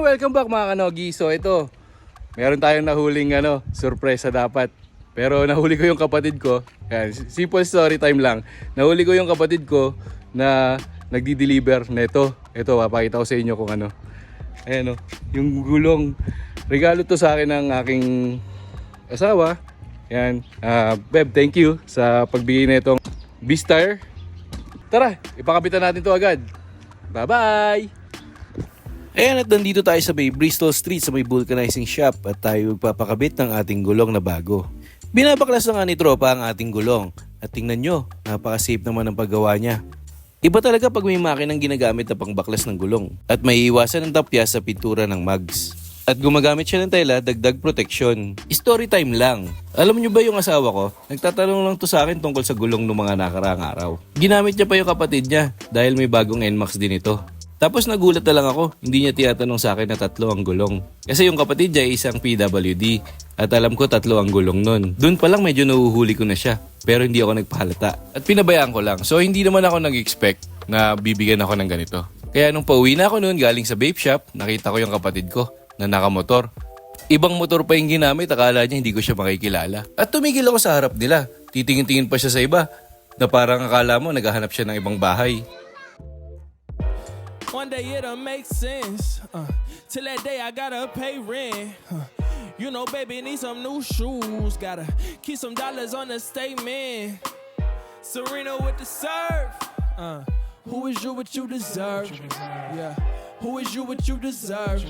welcome back mga kanogi. So ito, meron tayong nahuling surpresa dapat. Pero nahuli ko yung kapatid ko. Yan, simple story time lang. Nahuli ko yung kapatid ko na nagdi-deliver nito. Ito, papakita ko sa inyo kung ano. Ayan yung gulong. Regalo to sa akin ng aking asawa. Yan, Beb, thank you sa pagbigay na itong B-Star. Tara, ipakapitan natin to agad. Bye-bye! Ayan, at nandito tayo sa may Bristol Street sa may vulcanizing shop at tayo magpapakabit ng ating gulong na bago. Binabaklas na nga ni Tropa ang ating gulong at tingnan nyo, napaka-safe naman ang paggawa niya. Iba talaga pag may makinang ginagamit na pangbaklas ng gulong at may iwasan ng tapya sa pintura ng mugs. At gumagamit siya ng tela, dagdag protection. Story time lang. Alam nyo ba yung asawa ko? Nagtatanong lang to sa akin tungkol sa gulong ng mga nakaraang araw. Ginamit niya pa yung kapatid niya dahil may bagong NMAX din ito. Tapos nagulat na lang ako, hindi niya tinatanong sa akin na 3 ang gulong. Kasi yung kapatid niya ay isang PWD at alam ko 3 ang gulong nun. Doon pa lang medyo nahuhuli ko na siya, pero hindi ako nagpahalata. At pinabayaan ko lang, so hindi naman ako nag-expect na bibigyan ako ng ganito. Kaya nung pauwi na ako noon galing sa vape shop, nakita ko yung kapatid ko na nakamotor. Ibang motor pa yung ginamit, akala niya hindi ko siya makikilala. At tumigil ako sa harap nila, titingin-tingin pa siya sa iba, na parang akala mo naghahanap siya ng ibang bahay. One day it'll make sense. Till that day I gotta pay rent. You know, baby, need some new shoes. Gotta keep some dollars on the statement. Serena with the serve. Who is you what you deserve? Yeah. Who is you what you deserve?